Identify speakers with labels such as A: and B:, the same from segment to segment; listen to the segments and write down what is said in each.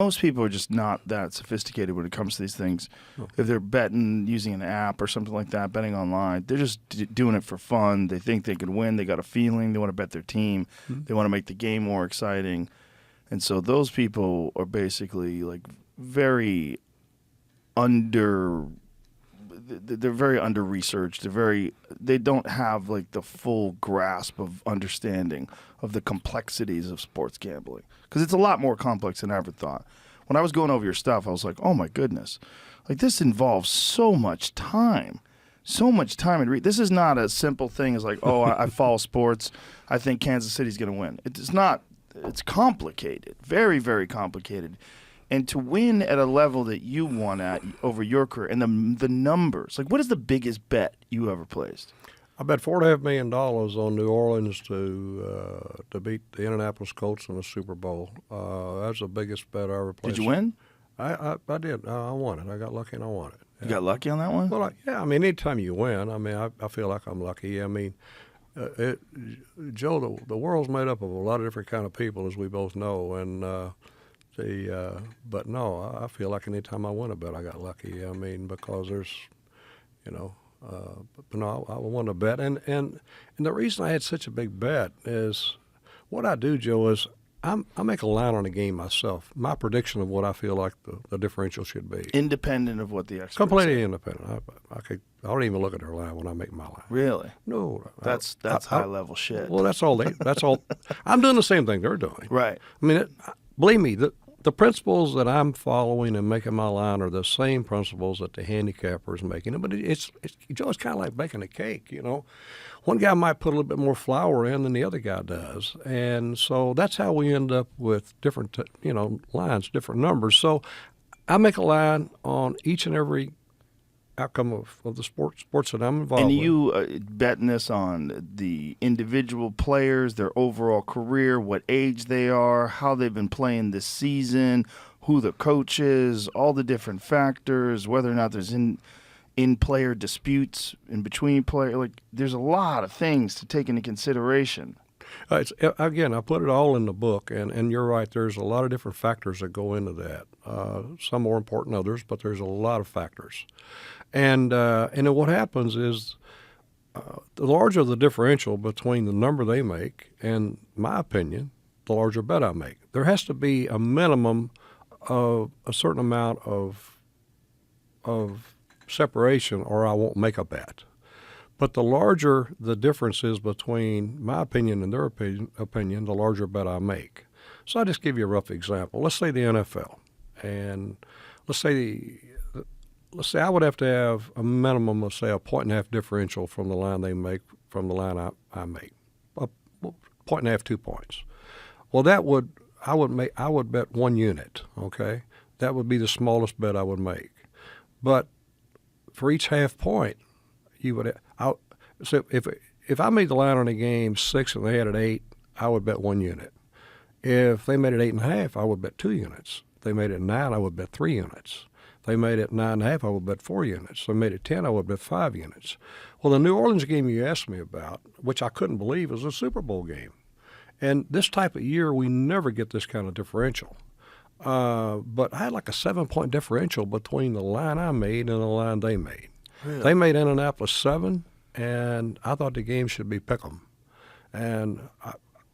A: most people are just not that sophisticated when it comes to these things. If they're betting using an app or something like that, betting online, they're just doing it for fun. They think they could win. They got a feeling. They want to bet their team. They want to make the game more exciting. And so those people are basically like very they're very under-researched. They don't have like the full grasp of understanding of the complexities of sports gambling, because it's a lot more complex than I ever thought. When I was going over your stuff, I was like, oh my goodness, like this involves so much time. This is not a simple thing as like, oh, I follow sports. I think Kansas City's going to win. It's not. It's complicated, very, very complicated. And to win at a level that you won at over your career, and the numbers, like what is the biggest bet you ever placed?
B: I bet $4.5 million on New Orleans to beat the Indianapolis Colts in the Super Bowl. That's the biggest bet I ever placed.
A: Did you win?
B: I did. I won it. I got lucky and I won it.
A: You got lucky on that one?
B: Well, yeah. I mean, anytime you win, I mean, I feel like I'm lucky. I mean, Joe, the world's made up of a lot of different kind of people, as we both know, and but no, I feel like anytime I win a bet, I got lucky. I mean, because there's, but no, I won a bet, and the reason I had such a big bet is what I do, Joe, is I make a line on a game myself. My prediction of what I feel like the differential should be,
A: independent of what the experts
B: completely
A: say.
B: Independent. I don't even look at their line when I make my line.
A: Really?
B: No,
A: that's high level shit.
B: Well, that's all. I'm doing the same thing they're doing.
A: Right.
B: I mean, believe me, the principles that I'm following and making my line are the same principles that the handicapper is making. But it's kind of like baking a cake, One guy might put a little bit more flour in than the other guy does. And so that's how we end up with different, lines, different numbers. So I make a line on each and every outcome of the sports that I'm involved with.
A: And you betting this on the individual players, their overall career, what age they are, how they've been playing this season, who the coach is, all the different factors, whether or not there's in-player disputes in between players. Like, there's a lot of things to take into consideration.
B: Again, I put it all in the book, and you're right, there's a lot of different factors that go into that. Some more important than others, but there's a lot of factors. And then what happens is the larger the differential between the number they make and my opinion, the larger bet I make. There has to be a minimum of a certain amount of separation, or I won't make a bet. But the larger the difference is between my opinion and their opinion, the larger bet I make. So I'll just give you a rough example. Let's say the NFL, and let's say I would have to have a minimum of, say, a 1.5 differential from the line they make from the line I make, 1.5, 2 points. Well, I would bet 1 unit. Okay, that would be the smallest bet I would make. But for each half point, so if I made the line on a game 6 and they had it 8, I would bet 1 unit. If they made it 8.5, I would bet 2 units. If they made it 9, I would bet 3 units. If they made it 9.5, I would bet 4 units. If they made it 10, I would bet 5 units. Well, the New Orleans game you asked me about, which I couldn't believe, was a Super Bowl game. And this type of year, we never get this kind of differential. But I had like a 7-point differential between the line I made and the line they made. Really? They made Indianapolis 7, and I thought the game should be pick'em. And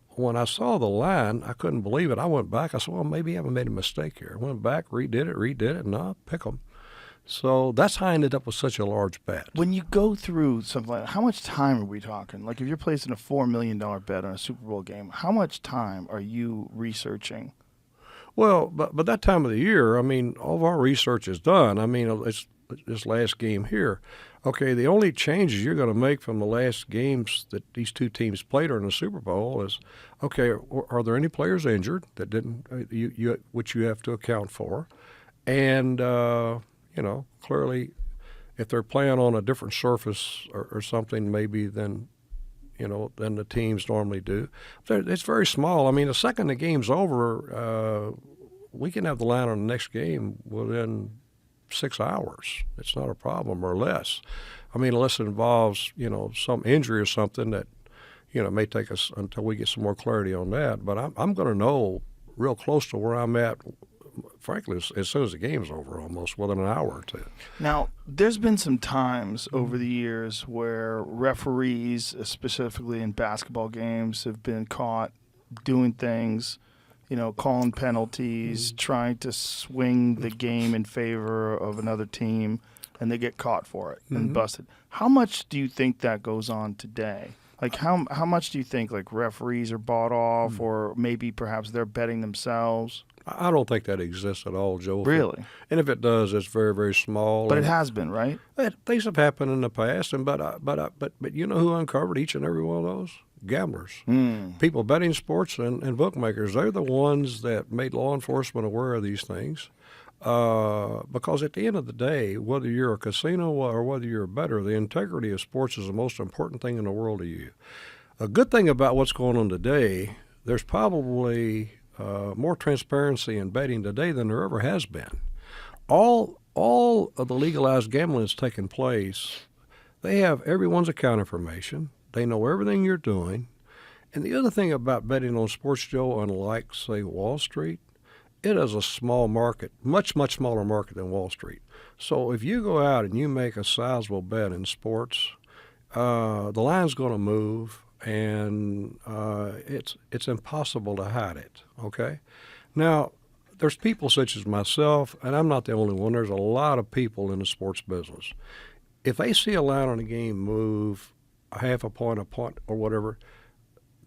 B: when I saw the line, I couldn't believe it. I went back. I said, well, maybe I haven't made a mistake here. I went back, redid it. No, pick'em. So that's how I ended up with such a large bet.
A: When you go through something like that, how much time are we talking? Like if you're placing a $4 million bet on a Super Bowl game, how much time are you researching?
B: Well, but that time of the year, I mean, all of our research is done. I mean, it's this last game here. Okay, the only changes you're going to make from the last games that these two teams played during the Super Bowl is, okay, are there any players injured that didn't which you have to account for? And clearly, if they're playing on a different surface or something, maybe than the teams normally do, it's very small. I mean, the second the game's over, we can have the line on the next game within 6 hours. It's not a problem, or less. I mean, unless it involves, some injury or something that, it may take us until we get some more clarity on that. But I'm going to know real close to where I'm at frankly, as soon as the game's over, almost within an hour or two.
A: Now, there's been some times over the years where referees, specifically in basketball games, have been caught doing things, calling penalties, trying to swing the game in favor of another team, and they get caught for it and busted. How much do you think that goes on today? Like, how much do you think, like, referees are bought off, or maybe perhaps they're betting themselves?
B: I don't think that exists at all, Joe.
A: Really?
B: And if it does, it's very, very small.
A: But it has been, right?
B: Things have happened in the past, but you know who uncovered each and every one of those? Gamblers. People betting sports and bookmakers. They're the ones that made law enforcement aware of these things. Because at the end of the day, whether you're a casino or whether you're a bettor, the integrity of sports is the most important thing in the world to you. A good thing about what's going on today, there's probably more transparency in betting today than there ever has been. All of the legalized gambling that's taken place, they have everyone's account information. They know everything you're doing. And the other thing about betting on sports, Joe, unlike, say, Wall Street, it is a small market, much, much smaller market than Wall Street. So if you go out and you make a sizable bet in sports, the line's going to move, and it's impossible to hide it, okay? Now, there's people such as myself, and I'm not the only one. There's a lot of people in the sports business. If they see a line on a game move a half a point, or whatever,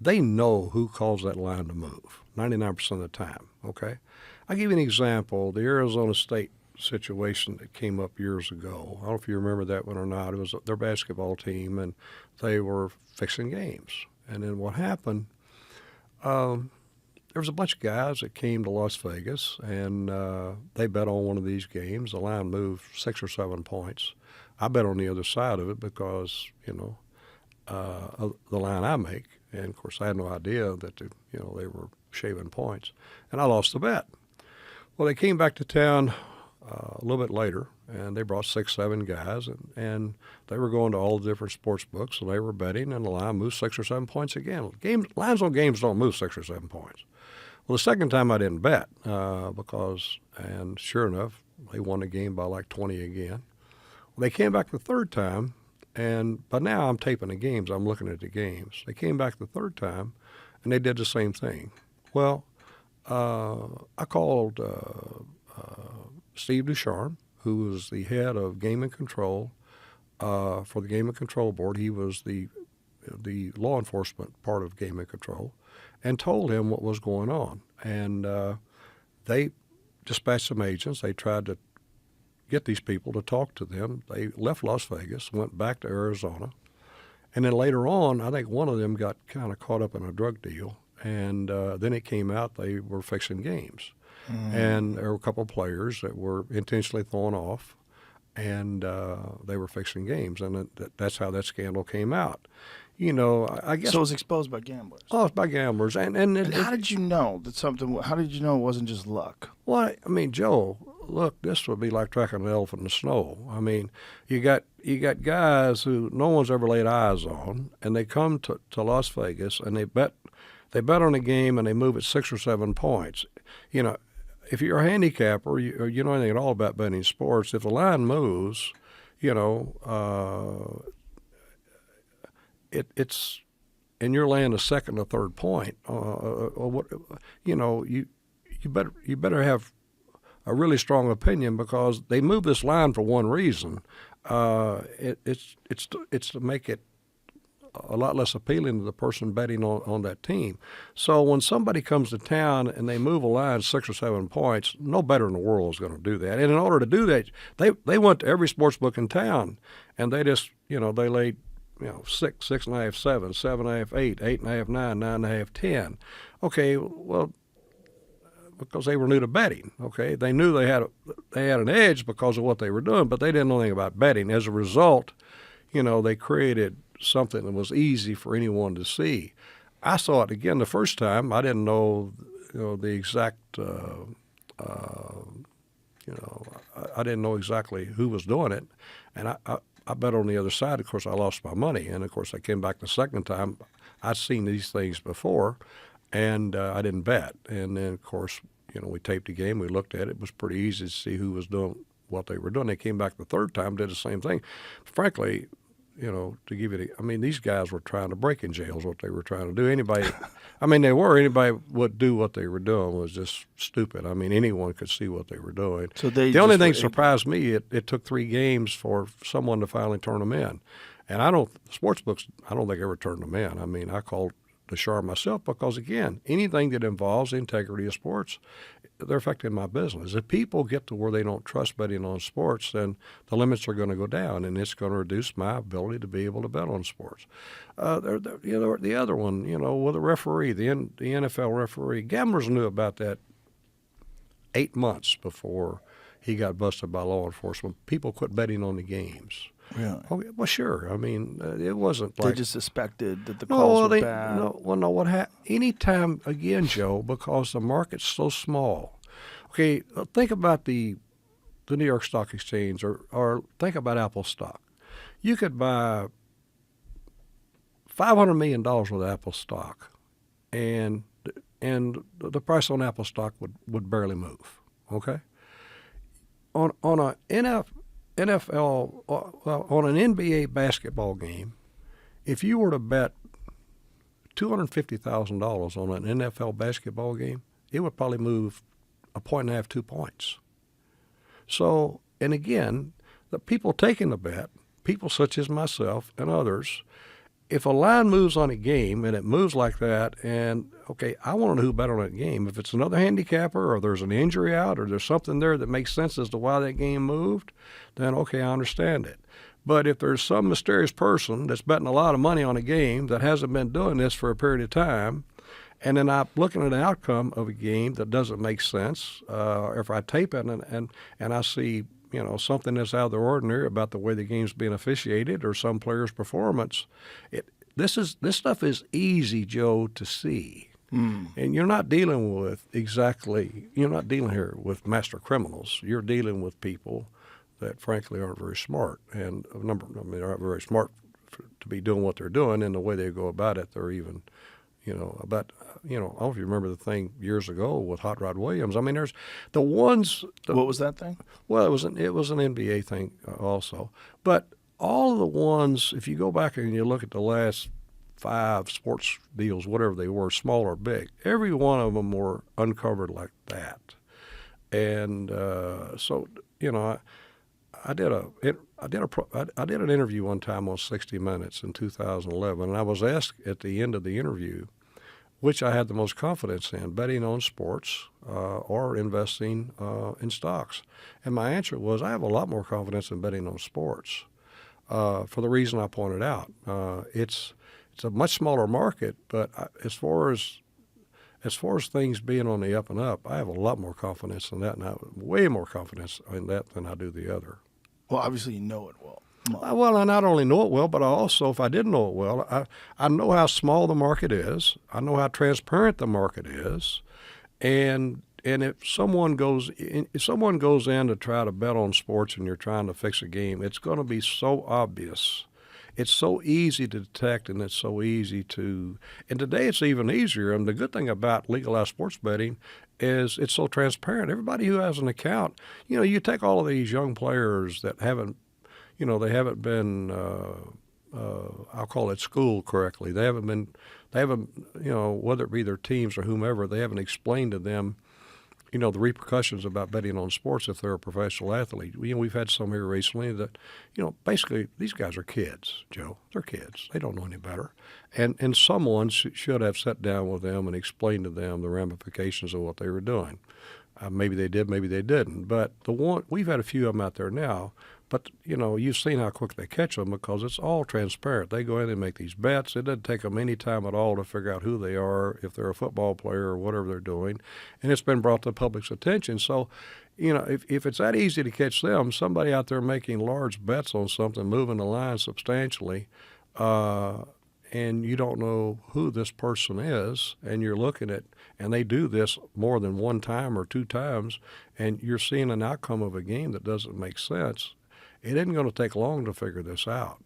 B: they know who calls that line to move 99% of the time, okay? I'll give you an example. The Arizona State situation that came up years ago. I don't know if you remember that one or not. It was their basketball team, and they were fixing games. And then what happened, there was a bunch of guys that came to Las Vegas, and they bet on one of these games. The line moved 6 or 7 points. I bet on the other side of it because, the line I make. And, of course, I had no idea that, they were shaving points. And I lost the bet. Well, they came back to town a little bit later, and they brought 6, 7 guys, and they were going to all the different sports books, and they were betting, and the line moved 6 or 7 points again. Lines on games don't move 6 or 7 points. Well, the second time I didn't bet and sure enough, they won the game by like 20 again. Well, they came back the third time, and by now I'm taping the games. I'm looking at the games. They came back the third time, and they did the same thing. Well, I called Steve Ducharme, who was the head of Game and Control for the Game and Control Board. He was the law enforcement part of Game and Control, and told him what was going on. And they dispatched some agents. They tried to get these people to talk to them. They left Las Vegas, went back to Arizona, and then later on, I think one of them got kind of caught up in a drug deal. And then it came out they were fixing games. And there were a couple of players that were intentionally thrown off, and they were fixing games. And that's how that scandal came out. I guess.
A: So it was exposed by gamblers.
B: Oh, it's by gamblers. And
A: how did you know that how did you know it wasn't just luck?
B: Well, I mean, Joe, look, this would be like tracking an elephant in the snow. I mean, you got guys who no one's ever laid eyes on, and they come to Las Vegas, and they bet on a game, and they move it 6 or 7 points. If you're a handicapper, or you know anything at all about betting sports, if the line moves, it's and you're laying a second or third point, you better have a really strong opinion, because they move this line for one reason. It's to make it a lot less appealing to the person betting on that team. So when somebody comes to town and they move a line 6 or 7 points, no bettor in the world is going to do that. And in order to do that, they went to every sports book in town, and they just, they laid, 6, 6.5, 7, 7.5, 8, 8.5, 9, 9.5, 10. Okay, well, because they were new to betting. Okay, they knew they had an edge because of what they were doing, but they didn't know anything about betting. As a result, they created something that was easy for anyone to see. I saw it again the first time. I didn't know, the exact, I didn't know exactly who was doing it, and I bet on the other side. Of course, I lost my money, and of course, I came back the second time. I'd seen these things before, and I didn't bet. And then, of course, we taped the game. We looked at it. It was pretty easy to see who was doing what they were doing. They came back the third time, did the same thing. Frankly, to give you these guys were trying to break in jails, what they were trying to do. Anybody would do what they were doing was just stupid. I mean, anyone could see what they were doing.
A: So
B: the only thing that surprised me, it took 3 games for someone to finally turn them in. And sports books, I don't think ever turned them in. I mean, I called the Shar myself because, again, anything that involves the integrity of sports, they're affecting my business. If people get to where they don't trust betting on sports, then the limits are going to go down, and it's going to reduce my ability to be able to bet on sports. The other one, with the referee, the NFL referee, gamblers knew about that 8 months before he got busted by law enforcement. People quit betting on the games.
A: Really?
B: Oh, well, sure. I mean, it wasn't like
A: they just suspected that the calls were bad.
B: What happened? Anytime, again, Joe, because the market's so small. Okay, think about the New York Stock Exchange, or think about Apple stock. You could buy $500 million worth of Apple stock, and the price on Apple stock would barely move. Okay, on a NFL, on an NBA basketball game, if you were to bet $250,000 on an NFL basketball game, it would probably move 1.5, 2 points. So, and again, the people taking the bet, people such as myself and others, if a line moves on a game and it moves like that, and okay, I want to know who bet on that game. If it's another handicapper, or there's an injury out, or there's something there that makes sense as to why that game moved, then okay, I understand it. But if there's some mysterious person that's betting a lot of money on a game that hasn't been doing this for a period of time, and then I'm looking at an outcome of a game that doesn't make sense, if I tape it and I see something that's out of the ordinary about the way the game's being officiated or some player's performance, this stuff is easy, Joe, to see. And you're not dealing here with master criminals. You're dealing with people that frankly aren't very smart, and they're not very smart to be doing what they're doing, and the way they go about it, they're even I don't know if you remember the thing years ago with Hot Rod Williams. I mean, there's the ones.
A: What was that thing?
B: Well, it was an NBA thing also. But all of the ones, if you go back and you look at the last 5 sports deals, whatever they were, small or big, every one of them were uncovered like that. And so I did an interview one time on 60 Minutes in 2011, and I was asked at the end of the interview which I had the most confidence in, betting on sports or investing in stocks. And my answer was, I have a lot more confidence in betting on sports for the reason I pointed out. It's a much smaller market, but as far as things being on the up and up, I have a lot more confidence in that, and I have way more confidence in that than I do the other.
A: Well, obviously you know it well.
B: Well, I not only know it well, but I also, if I didn't know it well, I know how small the market is. I know how transparent the market is, and if someone goes in to try to bet on sports and you're trying to fix a game, it's going to be so obvious. It's so easy to detect, and it's so easy to. And today it's even easier. And the good thing about legalized sports betting is it's so transparent. Everybody who has an account, you take all of these young players that haven't. They haven't been, I'll call it schooled correctly. They haven't, whether it be their teams or whomever, they haven't explained to them, the repercussions about betting on sports if they're a professional athlete. We've had some here recently that, basically these guys are kids, Joe. They're kids. They don't know any better. And someone should have sat down with them and explained to them the ramifications of what they were doing. Maybe they did, maybe they didn't. But we've had a few of them out there now. But, you've seen how quick they catch them because it's all transparent. They go in and make these bets. It doesn't take them any time at all to figure out who they are, if they're a football player or whatever they're doing. And it's been brought to the public's attention. So, if it's that easy to catch them, somebody out there making large bets on something, moving the line substantially, and you don't know who this person is, and you're looking at, and they do this more than one time or 2 times, and you're seeing an outcome of a game that doesn't make sense, it isn't going to take long to figure this out.